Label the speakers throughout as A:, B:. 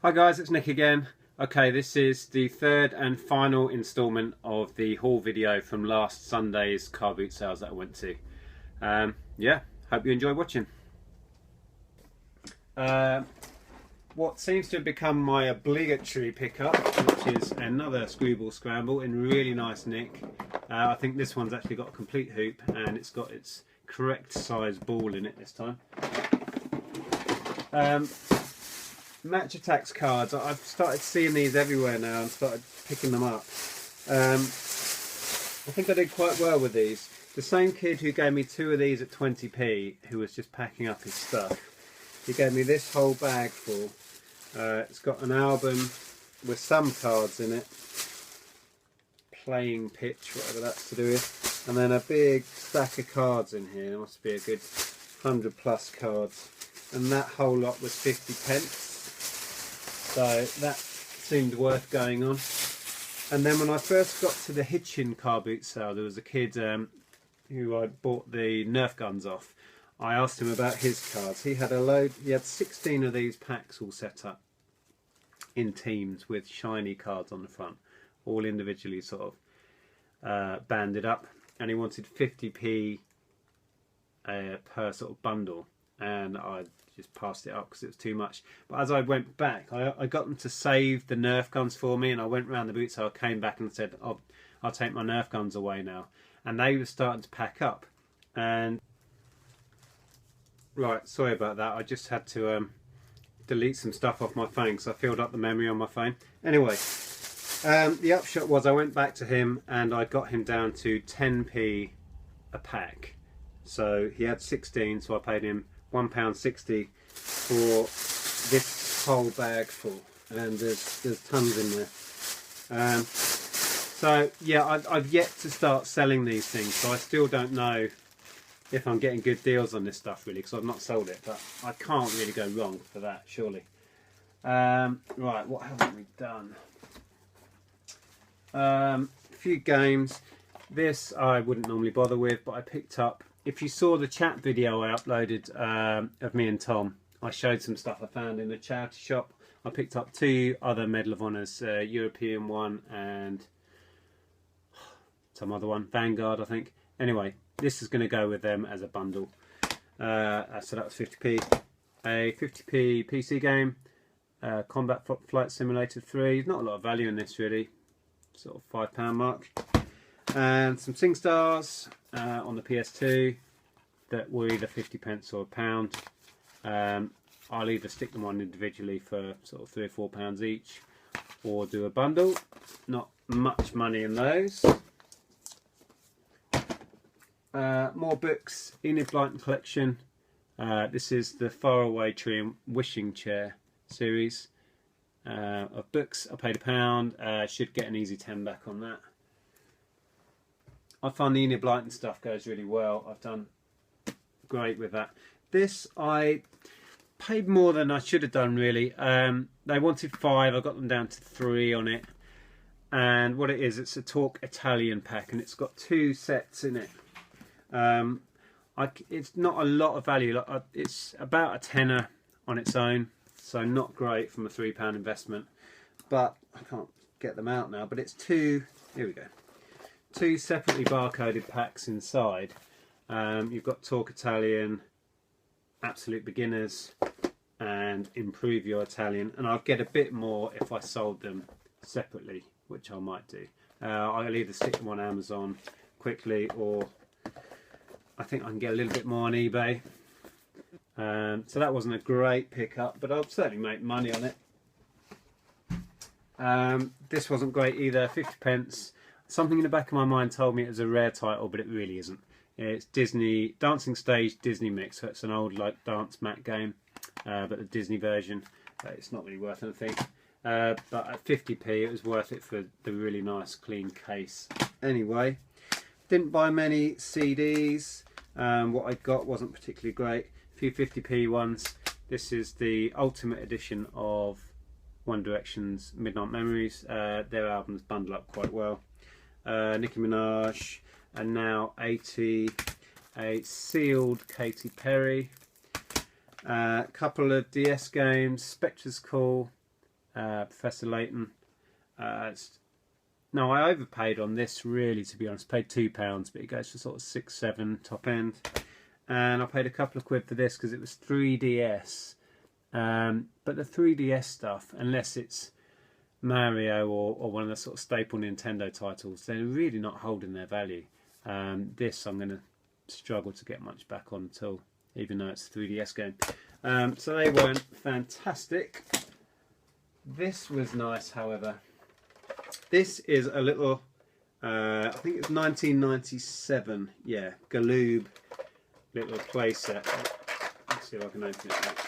A: Hi guys, it's Nick again. Okay, this is the third and final instalment of the haul video from last Sunday's car boot sales that I went to. Yeah, hope you enjoy watching. What seems to have become my obligatory pickup, which is another screwball scramble in really nice nick. I think this one's actually got a complete hoop and it's got its correct size ball in it this time. Match Attacks cards, I've started seeing these everywhere now and started picking them up. I think I did quite well with these. The same kid who gave me two of these at 20p, who was just packing up his stuff, he gave me this whole bag full. It's got an album with some cards in it, playing pitch, whatever that's to do with, and then a big stack of cards in here. There must be a good 100 plus cards, and that whole lot was 50p. So that seemed worth going on. And then when I first got to the Hitchin car boot sale, there was a kid who I bought the Nerf guns off. I asked him about his cards. He had a load, he had 16 of these packs all set up in teams with shiny cards on the front, all individually sort of banded up. And he wanted 50p per sort of bundle. And I just passed it up because it was too much. But as I went back, I got them to save the Nerf guns for me, and I went round the boot sale, came back and said, oh, I'll take my Nerf guns away now. And they were starting to pack up. And right, sorry about that. I just had to delete some stuff off my phone because I filled up the memory on my phone. Anyway, the upshot was I went back to him and I got him down to 10p a pack. So he had 16, so I paid him £1.60 for this whole bag full, and there's tons in there. So yeah, I've yet to start selling these things, so I still don't know if I'm getting good deals on this stuff really, because I've not sold it, but I can't really go wrong for that, surely. Right, what haven't we done? A few games. This I wouldn't normally bother with, but I picked up. If you saw the chat video I uploaded of me and Tom, I showed some stuff I found in the charity shop. I picked up two other Medal of Honours, European one and some other one, Vanguard I think. Anyway, this is going to go with them as a bundle. So that was 50p. A 50p PC game, Combat Flight Simulator 3. Not a lot of value in this really, sort of £5 mark. And some SingStars on the PS2 that were either 50p or £1. I'll either stick them on individually for sort of £3 or £4 each, or do a bundle. Not much money in those. More books, Enid Blyton collection. This is the Faraway Tree and Wishing Chair series of books. I paid £1. Should get an easy 10 back on that. I find the Enid Blyton stuff goes really well. I've done great with that. This I paid more than I should have done really. They wanted 5, I got them down to 3 on it. And what it is, it's a Talk Italian pack, and it's got 2 sets in it. It's not a lot of value. It's about a tenner on its own, so not great from a £3 investment. But I can't get them out now. But it's 2. Here we go. 2 separately barcoded packs inside. You've got Talk Italian, Absolute Beginners, and Improve Your Italian. And I'll get a bit more if I sold them separately, which I might do. I'll either stick them on Amazon quickly, or I think I can get a little bit more on eBay. So that wasn't a great pickup, but I'll certainly make money on it. This wasn't great either, 50p. Something in the back of my mind told me it was a rare title, but it really isn't. It's Disney Dancing Stage Disney Mix, so it's an old like dance mat game, but the Disney version. It's not really worth anything. But at 50p, it was worth it for the really nice clean case. Anyway, didn't buy many CDs. What I got wasn't particularly great. A few 50p ones. This is the Ultimate Edition of One Direction's Midnight Memories. Their albums bundle up quite well. Nicki Minaj, and now 80, a sealed Katy Perry, a couple of DS games, Spectre's Call, Professor Layton. No, I overpaid on this, really, to be honest. Paid £2, but it goes for sort of 6, 7 top end. And I paid a couple of quid for this because it was 3DS. But the 3DS stuff, unless it's Mario or one of the sort of staple Nintendo titles, they're really not holding their value. This I'm going to struggle to get much back on until, even though it's a 3DS game. So they weren't fantastic. This was nice, however. This is a little, I think it's 1997, yeah, Galoob little playset. Let's see if I can open it up.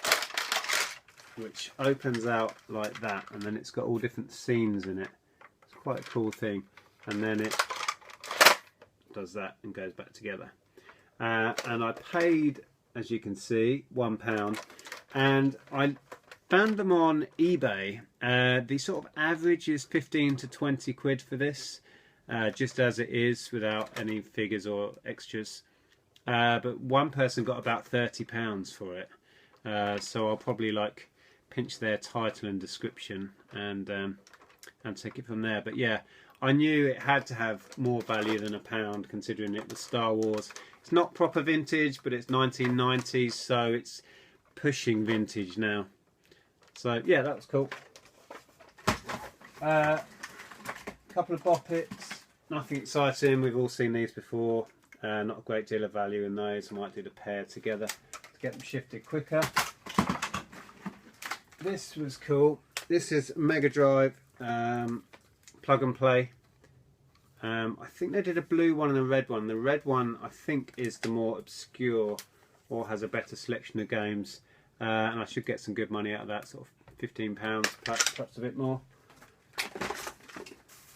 A: Which opens out like that, and then it's got all different scenes in it. It's quite a cool thing. And then it does that and goes back together. And I paid, as you can see, £1. And I found them on eBay. The sort of average is 15 to 20 quid for this, just as it is, without any figures or extras. But one person got about £30 for it. So I'll probably pinch their title and description and take it from there. But yeah, I knew it had to have more value than £1, considering it was Star Wars. It's not proper vintage, but it's 1990s, so it's pushing vintage now. So yeah, that was cool. Couple of Boppets, nothing exciting. We've all seen these before. Not a great deal of value in those. I might do the pair together to get them shifted quicker. This was cool. This is Mega Drive plug and play. I think they did a blue one and a red one. The red one, I think, is the more obscure or has a better selection of games. And I should get some good money out of that, sort of £15, perhaps a bit more.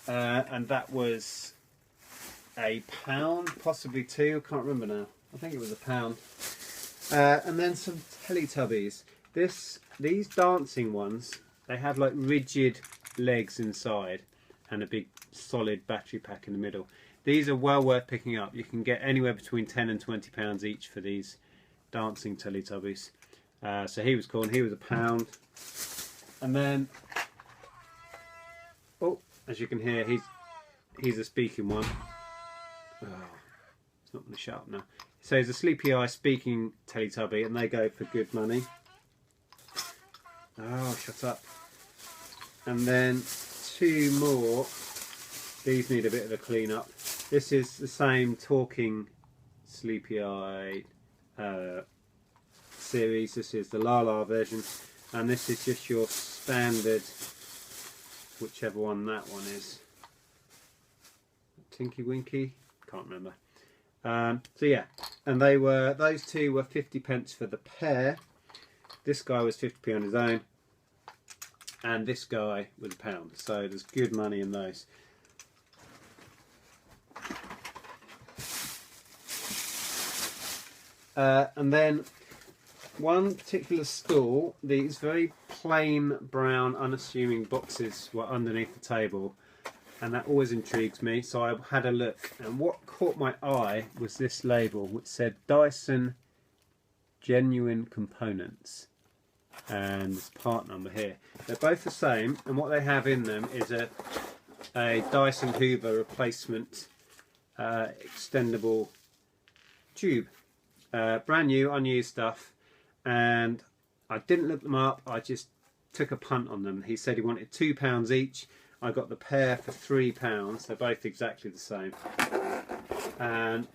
A: And that was £1, possibly £2. I can't remember now. I think it was £1. And then some Teletubbies. These dancing ones, they have like rigid legs inside and a big solid battery pack in the middle. These are well worth picking up. You can get anywhere between £10 and £20 each for these dancing Teletubbies. So he was cool, and he was £1. And then, oh, as you can hear, he's a speaking one. Oh, it's not going to shut up now. So he's a Sleepy Eye speaking Teletubby, and they go for good money. Oh, shut up. And then two more. These need a bit of a clean up. This is the same talking Sleepy Eye series. This is the La La version, and this is just your standard, whichever one that one is. Tinky Winky? Can't remember. So yeah, and those two were 50p for the pair. This guy was 50p on his own, and this guy was £1. So there's good money in those. And then one particular stall, these very plain brown unassuming boxes were underneath the table, and that always intrigues me, so I had a look, and what caught my eye was this label which said Dyson Genuine Components, and this part number here. They're both the same, and what they have in them is a Dyson Hoover replacement extendable tube. Brand new, unused stuff, and I didn't look them up, I just took a punt on them. He said he wanted £2 each. I got the pair for £3. They're both exactly the same, and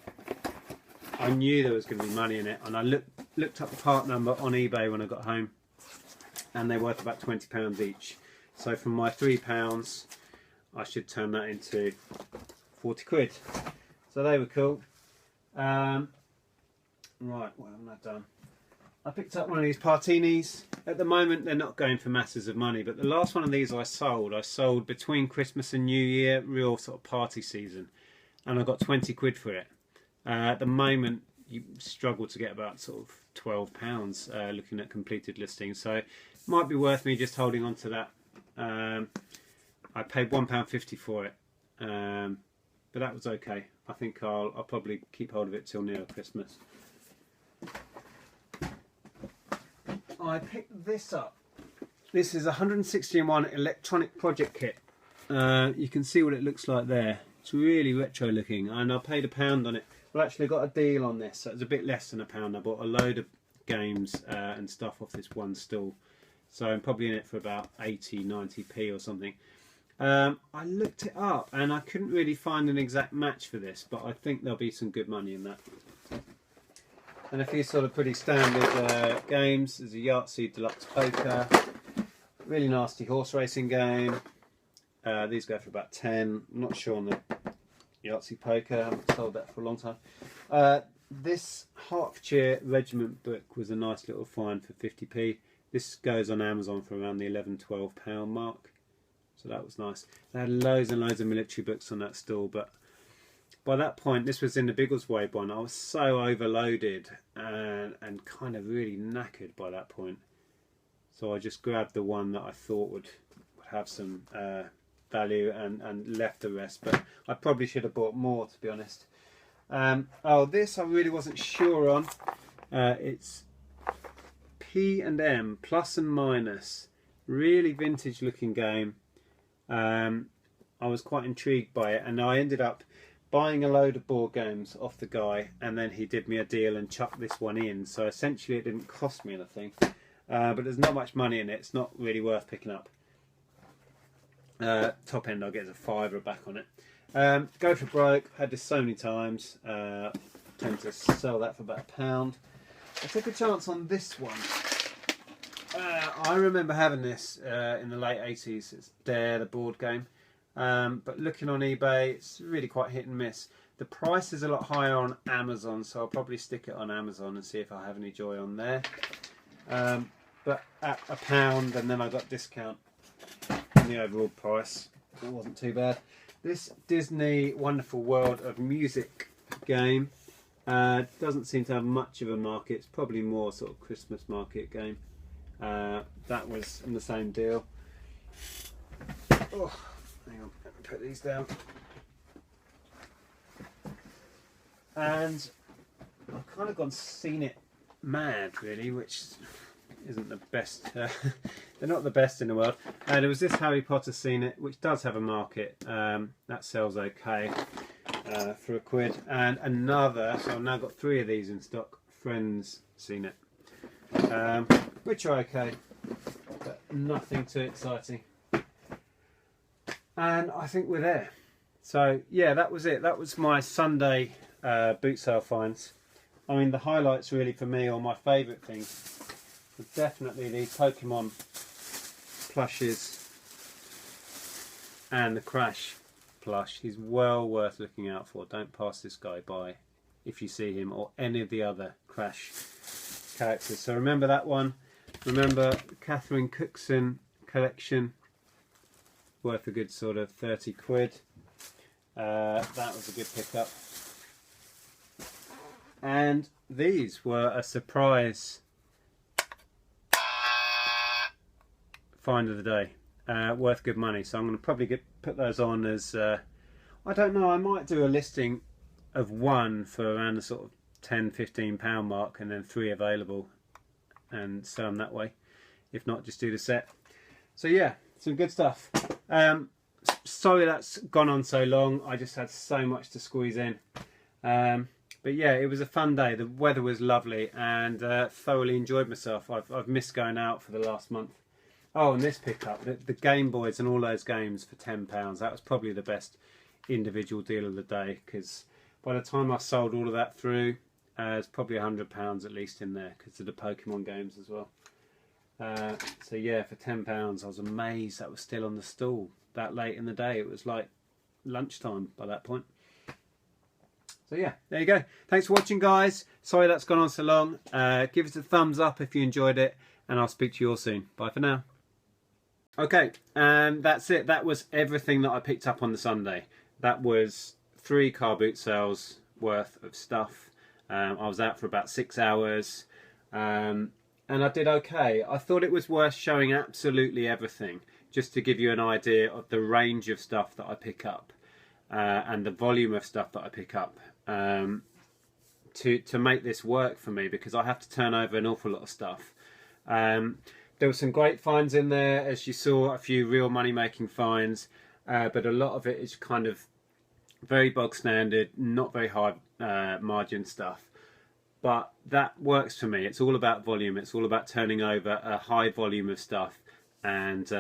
A: I knew there was going to be money in it, and I looked up the part number on eBay when I got home, and they're worth about £20 each. So from my £3 I should turn that into 40 quid. So they were cool. Right, what haven't I done? I picked up one of these Partinis. At the moment they're not going for masses of money, but the last one of these I sold between Christmas and New Year, real sort of party season, and I got 20 quid for it. At the moment you struggle to get about sort of £12 looking at completed listings, so it might be worth me just holding on to that. I paid £1.50 for it, but that was okay. I think I'll probably keep hold of it till near Christmas. I picked this up this is a 161 electronic project kit. You can see what it looks like there. It's really retro looking, and I paid £1 on it. Well, actually, I got a deal on this, so it was a bit less than £1. I bought a load of games and stuff off this one stall, so I'm probably in it for about 80-90p or something. I looked it up and I couldn't really find an exact match for this, but I think there'll be some good money in that. And a few sort of pretty standard games. There's a Yahtzee Deluxe Poker, really nasty horse racing game. These go for about 10. I'm not sure on the Yahtzee Poker, I haven't sold that for a long time. This Hertfordshire Regiment book was a nice little find for 50p. This goes on Amazon for around the £11-12 mark. So that was nice. They had loads and loads of military books on that stall, but by that point, this was in the Biggleswade one. I was so overloaded and kind of really knackered by that point. So I just grabbed the one that I thought would have some value and left the rest. But I probably should have bought more, to be honest. Oh, this I really wasn't sure on. It's P&M, Plus and Minus. Really vintage looking game. I was quite intrigued by it, and I ended up buying a load of board games off the guy, and then he did me a deal and chucked this one in. So essentially it didn't cost me anything, but there's not much money in it. It's not really worth picking up. Top end I'll get is a £5 back on it. Go for broke, had this so many times. Tend to sell that for about £1. I took a chance on this one. I remember having this in the late 80s. It's Dare, the board game. But looking on eBay, it's really quite hit and miss. The price is a lot higher on Amazon, so I'll probably stick it on Amazon and see if I have any joy on there. But at £1, and then I got discount on the overall price. It wasn't too bad. This Disney Wonderful World of Music game doesn't seem to have much of a market. It's probably more sort of Christmas market game. That was in the same deal. Oh, hang on, let me put these down. And I've kind of gone seen it mad, really, which isn't the best. They're not the best in the world. There was this Harry Potter Seen It, which does have a market. That sells okay for £1. And another, so I've now got 3 of these in stock. Friends Seen It. Which are okay, but nothing too exciting. And I think we're there. So yeah, that was it. That was my Sunday boot sale finds. I mean, the highlights really for me, or my favourite things, were definitely these Pokemon plushes and the Crash plush. He's well worth looking out for. Don't pass this guy by if you see him, or any of the other Crash characters. So remember that one. Remember Catherine Cookson collection, worth a good sort of 30 quid. That was a good pickup. And these were a surprise find of the day, worth good money. So I'm going to probably put those on as I don't know, I might do a listing of one for around the sort of £10-15 mark, and then 3 available and sell them that way. If not, just do the set. So yeah, some good stuff. Sorry that's gone on so long. I just had so much to squeeze in. But yeah, it was a fun day. The weather was lovely, and thoroughly enjoyed myself. I've missed going out for the last month. Oh, and this pickup, the Game Boys and all those games for £10. That was probably the best individual deal of the day, because by the time I sold all of that through, there's probably £100 at least in there, because of the Pokemon games as well. So yeah, for £10 I was amazed that was still on the stall that late in the day. It was like lunchtime by that point. So yeah, there you go. Thanks for watching, guys. Sorry that's gone on so long. Give us a thumbs up if you enjoyed it, and I'll speak to you all soon. Bye for now. Okay, and that's it. That was everything that I picked up on the Sunday. That was 3 car boot sales worth of stuff. I was out for about 6 hours, and I did okay. I thought it was worth showing absolutely everything, just to give you an idea of the range of stuff that I pick up, and the volume of stuff that I pick up, to make this work for me, because I have to turn over an awful lot of stuff. There were some great finds in there, as you saw, a few real money making finds, but a lot of it is kind of very bog standard, not very high margin stuff. But that works for me. It's all about volume. It's all about turning over a high volume of stuff and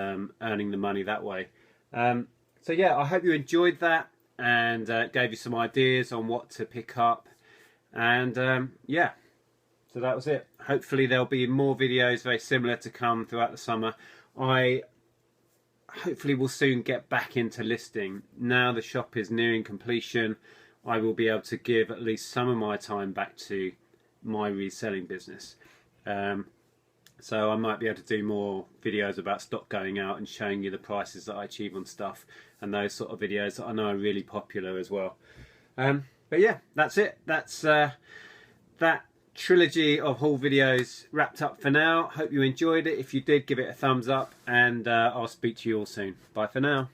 A: earning the money that way. So yeah, I hope you enjoyed that and gave you some ideas on what to pick up. And yeah, so that was it. Hopefully there'll be more videos very similar to come throughout the summer. I hopefully will soon get back into listing. Now the shop is nearing completion, I will be able to give at least some of my time back to my reselling business. So I might be able to do more videos about stock going out and showing you the prices that I achieve on stuff, and those sort of videos that I know are really popular as well. But yeah, that's it. That's that trilogy of haul videos wrapped up for now. Hope you enjoyed it. If you did, give it a thumbs up, and I'll speak to you all soon. Bye for now.